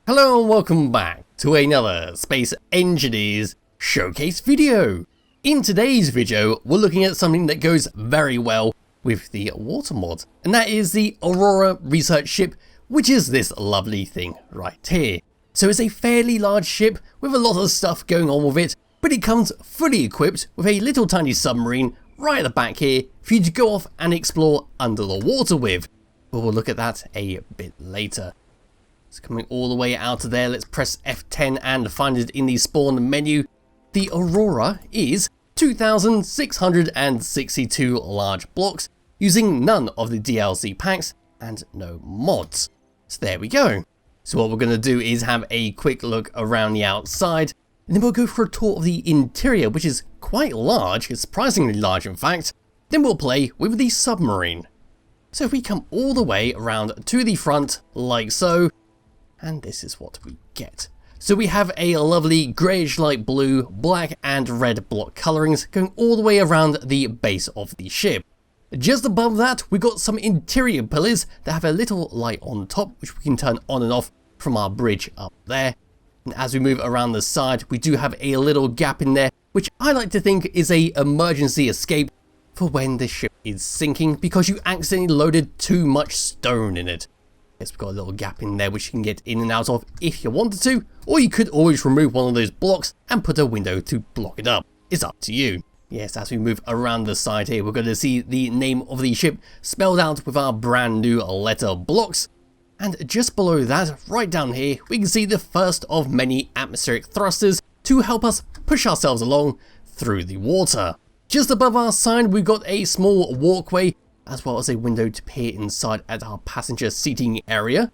Hello and welcome back to another Space Engineers showcase video. In today's video, we're looking at something that goes very well with the water mod, and that is the Aurora research ship, which is this lovely thing right here. So it's a fairly large ship with a lot of stuff going on with it, but it comes fully equipped with a little tiny submarine right at the back here for you to go off and explore under the water with. But we'll look at that a bit later. It's coming all the way out of there. Let's press F10 and find it in the spawn menu. The Aurora is 2,662 large blocks using none of the DLC packs and no mods. So there we go. So what we're going to do is have a quick look around the outside, and then we'll go for a tour of the interior, which is quite large. It's surprisingly large, in fact. Then we'll play with the submarine. So if we come all the way around to the front, like so, and this is what we get. So we have a lovely greyish light blue, black and red block colourings going all the way around the base of the ship. Just above that, we've got some interior pillars that have a little light on top, which we can turn on and off from our bridge up there. And as we move around the side, we do have a little gap in there, which I like to think is a emergency escape for when the ship is sinking because you accidentally loaded too much stone in it. Yes, we've got a little gap in there which you can get in and out of if you wanted to, or you could always remove one of those blocks and put a window to block it up. It's up to you. Yes, as we move around the side here, we're going to see the name of the ship spelled out with our brand new letter blocks. And just below that, right down here, we can see the first of many atmospheric thrusters to help us push ourselves along through the water. Just above our side, we've got a small walkway, as well as a window to peer inside at our passenger seating area.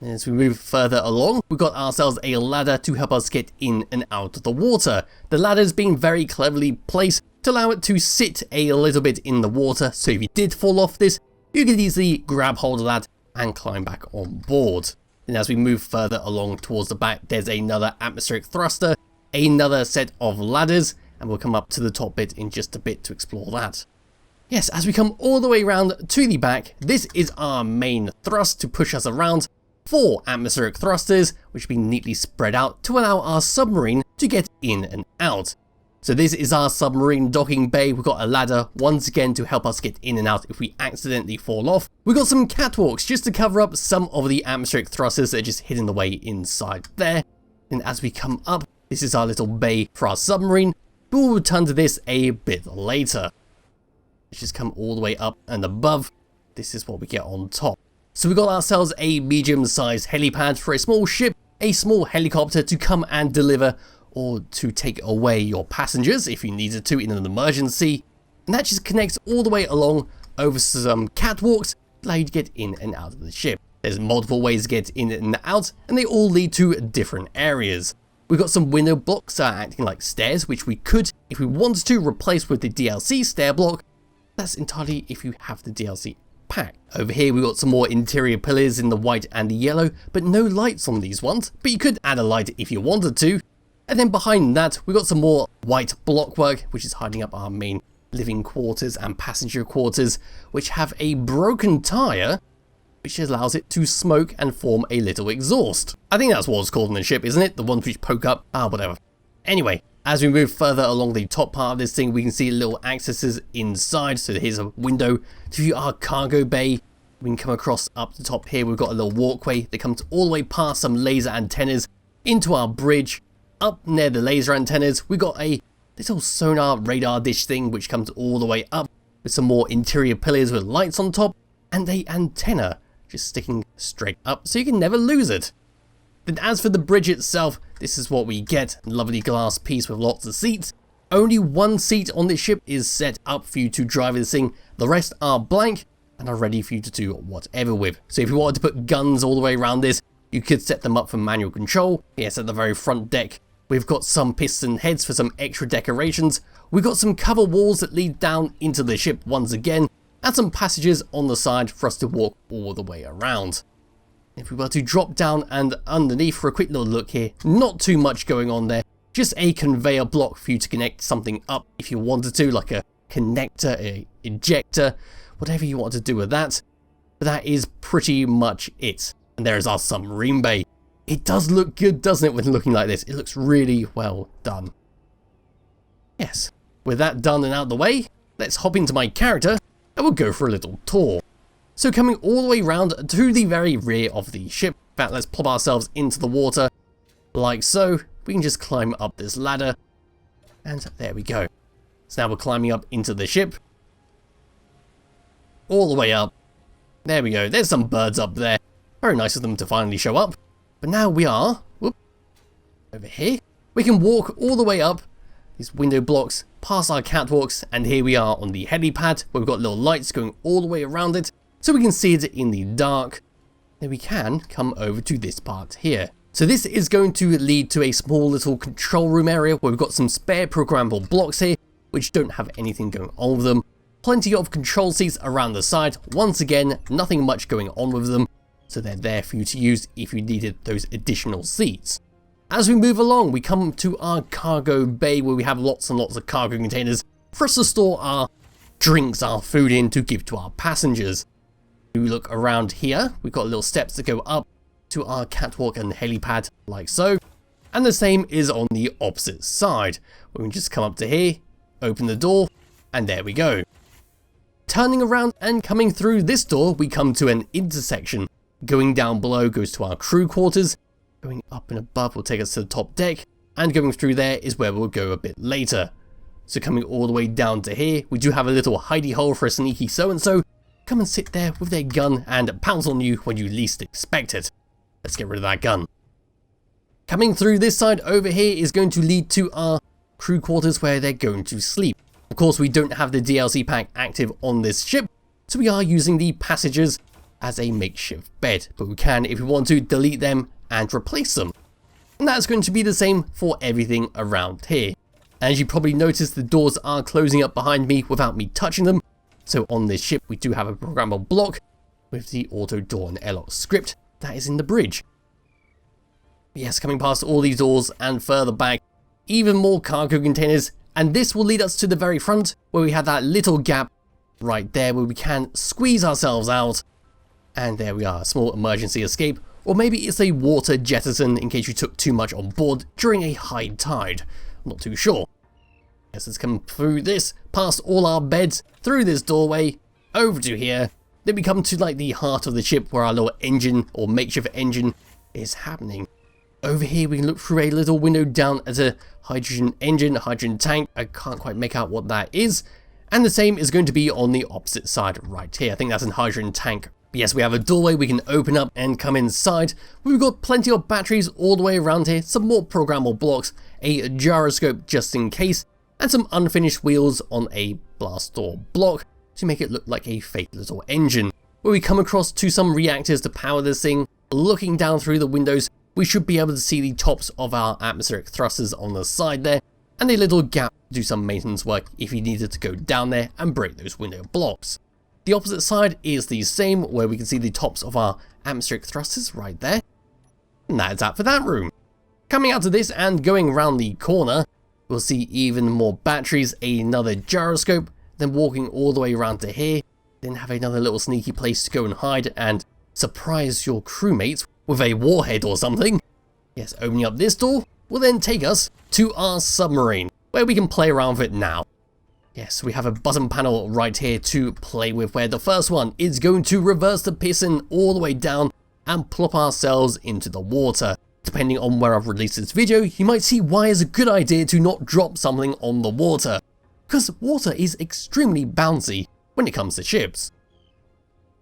As we move further along, we've got ourselves a ladder to help us get in and out of the water. The ladder's been very cleverly placed to allow it to sit a little bit in the water, so if you did fall off this, you could easily grab hold of that and climb back on board. And as we move further along towards the back, there's another atmospheric thruster, another set of ladders, and we'll come up to the top bit in just a bit to explore that. Yes, as we come all the way around to the back, this is our main thrust to push us around. 4 atmospheric thrusters, which have been neatly spread out to allow our submarine to get in and out. So this is our submarine docking bay. We've got a ladder once again to help us get in and out if we accidentally fall off. We've got some catwalks just to cover up some of the atmospheric thrusters that are just hidden away inside there. And as we come up, this is our little bay for our submarine, but we'll return to this a bit later. Let's just come all the way up and above. This is what we get on top. So we got ourselves a medium-sized helipad for a small ship, a small helicopter to come and deliver or to take away your passengers if you needed to in an emergency. And that just connects all the way along over some catwalks to allow you to get in and out of the ship. There's multiple ways to get in and out, and they all lead to different areas. We've got some window blocks that are acting like stairs, which we could, if we wanted to, replace with the DLC stair block. That's entirely if you have the DLC pack. Over here we've got some more interior pillars in the white and the yellow, but no lights on these ones, but you could add a light if you wanted to. And then behind that we've got some more white blockwork, which is hiding up our main living quarters and passenger quarters, which have a broken tyre, which allows it to smoke and form a little exhaust. I think that's what it's called in the ship, isn't it? The ones which poke up? Whatever. Anyway, as we move further along the top part of this thing, we can see little accesses inside. So here's a window to view our cargo bay. We can come across up the top here. We've got a little walkway that comes all the way past some laser antennas into our bridge. Up near the laser antennas, we've got a little sonar radar dish thing which comes all the way up with some more interior pillars with lights on top and a antenna just sticking straight up so you can never lose it. Then as for the bridge itself, this is what we get. A lovely glass piece with lots of seats. Only one seat on this ship is set up for you to drive this thing. The rest are blank and are ready for you to do whatever with. So if you wanted to put guns all the way around this, you could set them up for manual control. Yes, at the very front deck, we've got some piston heads for some extra decorations. We've got some cover walls that lead down into the ship once again, and some passages on the side for us to walk all the way around. If we were to drop down and underneath for a quick little look here, not too much going on there. Just a conveyor block for you to connect something up if you wanted to, like a connector, a ejector, whatever you want to do with that. But that is pretty much it. And there is our submarine bay. It does look good, doesn't it, when looking like this? It looks really well done. Yes, with that done and out of the way, let's hop into my character and we'll go for a little tour. So coming all the way around to the very rear of the ship, in fact, let's plop ourselves into the water like so. We can just climb up this ladder and there we go. So now we're climbing up into the ship, all the way up. There we go, there's some birds up there. Very nice of them to finally show up. But now we are, over here. We can walk all the way up these window blocks, past our catwalks, and here we are on the helipad, where we've got little lights going all the way around it, so we can see it in the dark. Then we can come over to this part here. So this is going to lead to a small little control room area, where we've got some spare programmable blocks here, which don't have anything going on with them. Plenty of control seats around the side. Once again, nothing much going on with them, so they're there for you to use if you needed those additional seats. As we move along, we come to our cargo bay, where we have lots and lots of cargo containers for us to store our drinks, our food in to give to our passengers. We look around here, we've got little steps that go up to our catwalk and helipad like so. And the same is on the opposite side. We can just come up to here, open the door, and there we go. Turning around and coming through this door, we come to an intersection. Going down below goes to our crew quarters. Going up and above will take us to the top deck. And going through there is where we'll go a bit later. So coming all the way down to here, we do have a little hidey hole for a sneaky so-and-so. Come and sit there with their gun and pounce on you when you least expect it. Let's get rid of that gun. Coming through this side over here is going to lead to our crew quarters, where they're going to sleep. Of course, we don't have the DLC pack active on this ship, so we are using the passengers as a makeshift bed, but we can, if we want to, delete them and replace them. And that's going to be the same for everything around here. As you probably noticed, the doors are closing up behind me without me touching them. So on this ship, we do have a programmable block with the auto door and airlock script that is in the bridge. Yes, coming past all these doors and further back, even more cargo containers. And this will lead us to the very front, where we have that little gap right there where we can squeeze ourselves out. And there we are, a small emergency escape. Or maybe it's a water jettison in case you took too much on board during a high tide. I'm not too sure. Yes, let's come through this, past all our beds, through this doorway, over to here. Then we come to like the heart of the ship, where our little engine or makeshift engine is happening. Over here we can look through a little window down at a hydrogen engine, hydrogen tank. I can't quite make out what that is. And the same is going to be on the opposite side right here. I think that's a hydrogen tank. But yes, we have a doorway we can open up and come inside. We've got plenty of batteries all the way around here, some more programmable blocks, a gyroscope just in case, and some unfinished wheels on a blast door block to make it look like a fake little engine. Where we come across to some reactors to power this thing. Looking down through the windows, we should be able to see the tops of our atmospheric thrusters on the side there, and a little gap to do some maintenance work if you needed to go down there and break those window blocks. The opposite side is the same, where we can see the tops of our atmospheric thrusters right there. And that's that for that room. Coming out to this and going around the corner, we'll see even more batteries, another gyroscope, then walking all the way around to here, then have another little sneaky place to go and hide and surprise your crewmates with a warhead or something. Yes, opening up this door will then take us to our submarine, where we can play around with it now. Yes, we have a button panel right here to play with, where the first one is going to reverse the piston all the way down and plop ourselves into the water. Depending on where I've released this video, you might see why it's a good idea to not drop something on the water, because water is extremely bouncy when it comes to ships.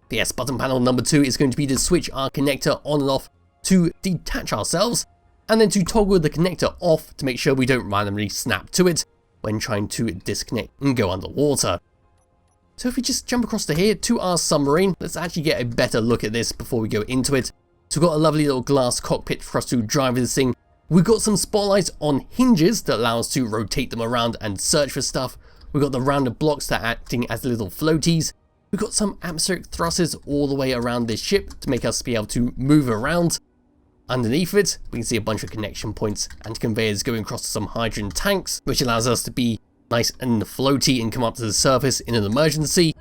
Yes, button panel number 2 is going to be to switch our connector on and off to detach ourselves, and then to toggle the connector off to make sure we don't randomly snap to it when trying to disconnect and go underwater. So if we just jump across to here to our submarine, let's actually get a better look at this before we go into it. So we've got a lovely little glass cockpit for us to drive this thing. We've got some spotlights on hinges that allow us to rotate them around and search for stuff. We've got the rounded blocks that are acting as little floaties. We've got some atmospheric thrusters all the way around this ship to make us be able to move around. Underneath it, we can see a bunch of connection points and conveyors going across to some hydrogen tanks, which allows us to be nice and floaty and come up to the surface in an emergency.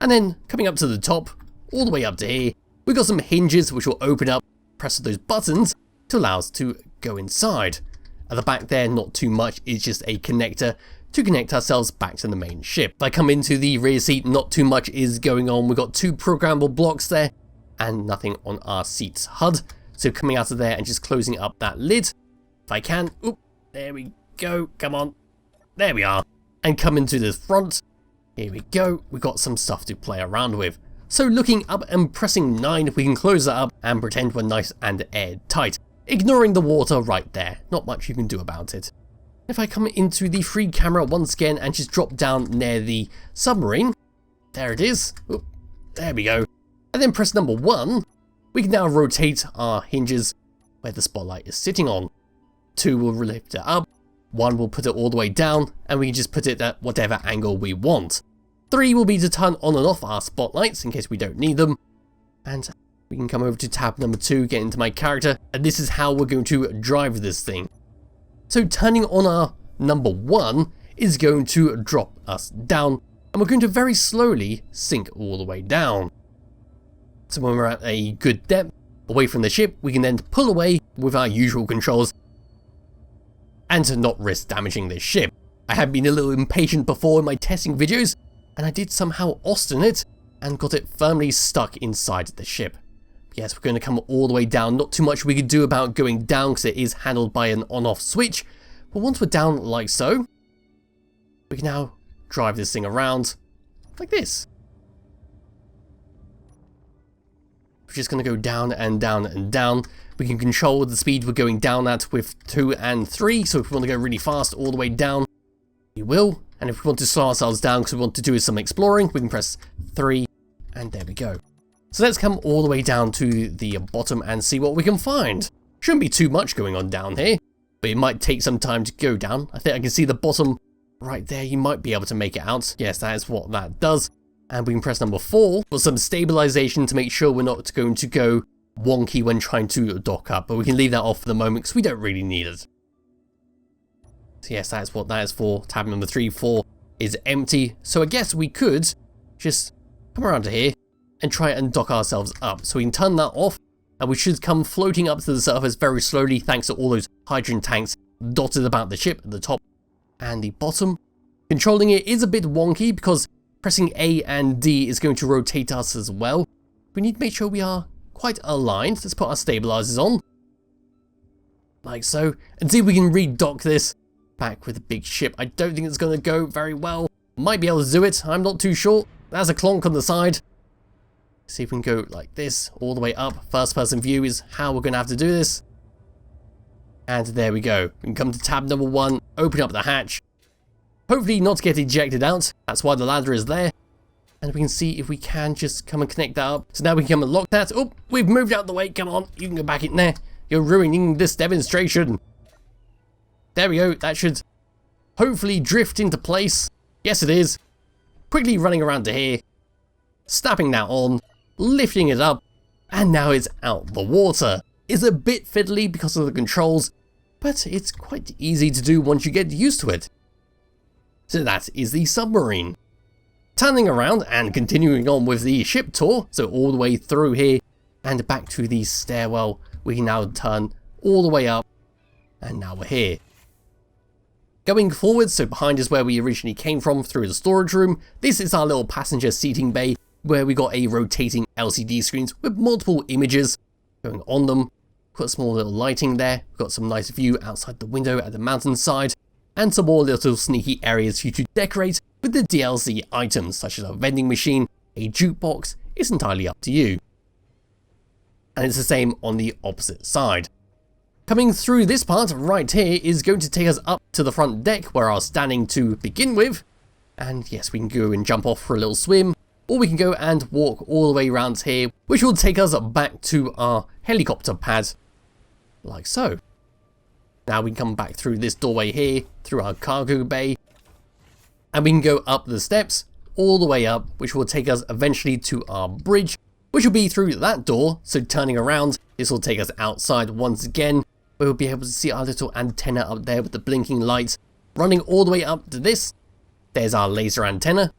And then coming up to the top, all the way up to here, we've got some hinges which will open up, press those buttons to to allow us to go inside. At the back there, not too much, it's just a connector to connect ourselves back to the main ship. If I come into the rear seat, not too much is going on. We've got 2 programmable blocks there and nothing on our seat's HUD. So coming out of there and just closing up that lid, if I can, oop, there we go, come on, there we are. And coming to the front, here we go, we've got some stuff to play around with. So looking up and pressing 9, we can close that up and pretend we're nice and airtight, ignoring the water right there, not much you can do about it. If I come into the free camera once again and just drop down near the submarine, there it is, oop, there we go, and then press number 1, we can now rotate our hinges where the spotlight is sitting on. 2 will lift it up, 1 will put it all the way down, and we can just put it at whatever angle we want. 3 will be to turn on and off our spotlights in case we don't need them, and we can come over to tab number 2, get into my character, and this is how we're going to drive this thing. So turning on our number 1 is going to drop us down, and we're going to very slowly sink all the way down. So when we're at a good depth away from the ship, we can then pull away with our usual controls and to not risk damaging this ship. I have been a little impatient before in my testing videos, and I did somehow Austin it and got it firmly stuck inside the ship. Yes, we're going to come all the way down. Not too much we could do about going down because it is handled by an on-off switch. But once we're down like so, we can now drive this thing around like this. We're just going to go down and down and down. We can control the speed we're going down at with 2 and 3. So if we want to go really fast all the way down, we will. And if we want to slow ourselves down because we want to do some exploring, we can press 3 and there we go. So let's come all the way down to the bottom and see what we can find. Shouldn't be too much going on down here, but it might take some time to go down. I think I can see the bottom right there. You might be able to make it out. Yes, that is what that does. And we can press number 4 for some stabilization to make sure we're not going to go wonky when trying to dock up. But we can leave that off for the moment because we don't really need it. So yes, that's what that is for. Tab number 3, 4 is empty. So I guess we could just come around to here and try and dock ourselves up. So we can turn that off and we should come floating up to the surface very slowly thanks to all those hydrogen tanks dotted about the ship at the top and the bottom. Controlling it is a bit wonky because pressing A and D is going to rotate us as well. We need to make sure we are quite aligned. Let's put our stabilizers on. Like so. And see if we can re-dock this back with a big ship. I don't think it's going to go very well. Might be able to do it. I'm not too sure. There's a clonk on the side. See if we can go like this all the way up. First person view is how we're going to have to do this. And there we go. We can come to tab number 1, open up the hatch. Hopefully not get ejected out. That's why the ladder is there. And we can see if we can just come and connect that up. So now we can come and lock that. Oh, we've moved out the way. Come on, you can go back in there. You're ruining this demonstration. There we go. That should hopefully drift into place. Yes, it is. Quickly running around to here. Snapping that on. Lifting it up. And now it's out the water. It's a bit fiddly because of the controls, but it's quite easy to do once you get used to it. So that is the submarine. Turning around and continuing on with the ship tour, so all the way through here and back to the stairwell, we can now turn all the way up, and now we're here. Going forward, so behind is where we originally came from through the storage room. This is our little passenger seating bay, where we got a rotating LCD screens with multiple images going on them. Got small little lighting there, got some nice view outside the window at the mountainside, and some more little sneaky areas for you to decorate with the DLC items such as a vending machine, a jukebox. It's entirely up to you. And it's the same on the opposite side. Coming through this part right here is going to take us up to the front deck where I was standing to begin with. And yes, we can go and jump off for a little swim, or we can go and walk all the way around here, which will take us back to our helicopter pad, like so. Now we can come back through this doorway here, through our cargo bay, and we can go up the steps, all the way up, which will take us eventually to our bridge, which will be through that door. So turning around, this will take us outside once again, where we'll be able to see our little antenna up there with the blinking lights, running all the way up to this. There's our laser antenna.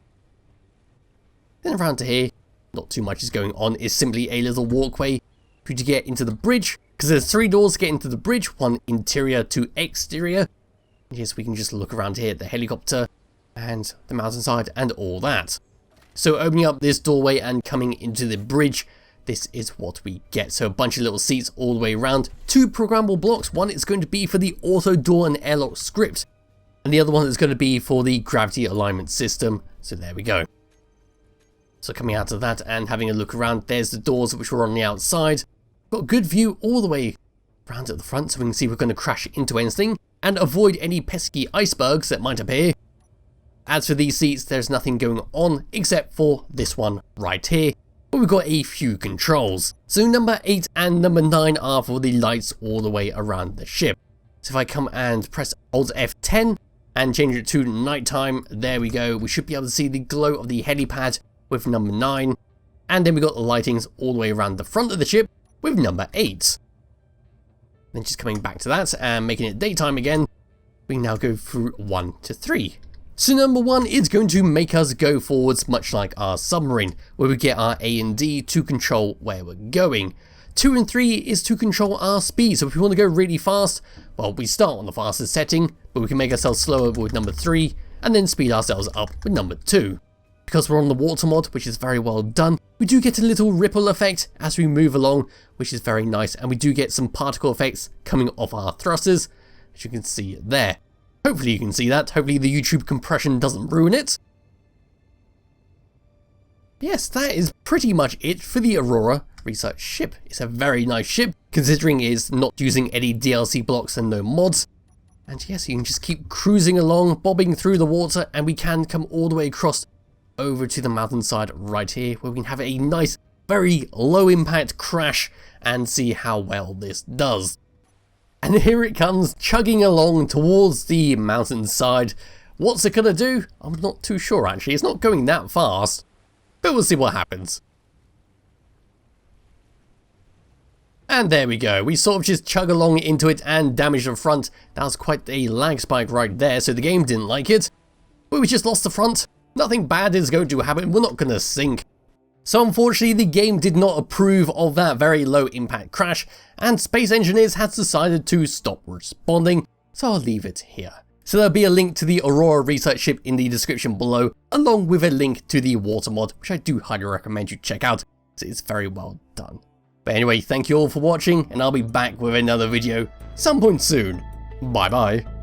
Then around to here, not too much is going on, it's simply a little walkway for you to get into the bridge, because there's 3 doors to get into the bridge, one interior to exterior. Yes, we can just look around here at the helicopter and the mountainside and all that. So opening up this doorway and coming into the bridge, this is what we get. So a bunch of little seats all the way around, 2 programmable blocks. One is going to be for the auto door and airlock script, and the other one is going to be for the gravity alignment system. So there we go. So coming out of that and having a look around, there's the doors which were on the outside. Got a good view all the way around at the front, so we can see we're going to crash into anything and avoid any pesky icebergs that might appear. As for these seats, there's nothing going on except for this one right here, but we've got a few controls. So number 8 and number 9 are for the lights all the way around the ship. So if I come and press Alt F10 and change it to nighttime, there we go. We should be able to see the glow of the helipad with number 9. And then we got the lightings all the way around the front of the ship with number 8. Then just coming back to that and making it daytime again, we can now go through 1 to 3. So number 1 is going to make us go forwards, much like our submarine, where we get our A and D to control where we're going. 2 and 3 is to control our speed, so if we want to go really fast, well, we start on the fastest setting, but we can make ourselves slower with number 3, and then speed ourselves up with number 2. Because we're on the water mod, which is very well done, we do get a little ripple effect as we move along, which is very nice, and we do get some particle effects coming off our thrusters, as you can see there. Hopefully you can see that. Hopefully the YouTube compression doesn't ruin it. Yes, that is pretty much it for the Aurora research ship. It's a very nice ship, considering it's not using any DLC blocks and no mods. And yes, you can just keep cruising along, bobbing through the water, and we can come all the way across over to the mountainside right here, where we can have a nice, very low impact crash and see how well this does. And here it comes, chugging along towards the mountainside. What's it gonna do? I'm not too sure actually, it's not going that fast, but we'll see what happens. And there we go, we sort of just chug along into it and damage the front. That was quite a lag spike right there, so the game didn't like it. But we just lost the front. Nothing bad is going to happen, we're not gonna sink. So unfortunately the game did not approve of that very low impact crash, and Space Engineers has decided to stop responding, so I'll leave it here. So there'll be a link to the Aurora research ship in the description below, along with a link to the water mod, which I do highly recommend you check out, so it's very well done. But anyway, thank you all for watching, and I'll be back with another video some point soon. Bye bye.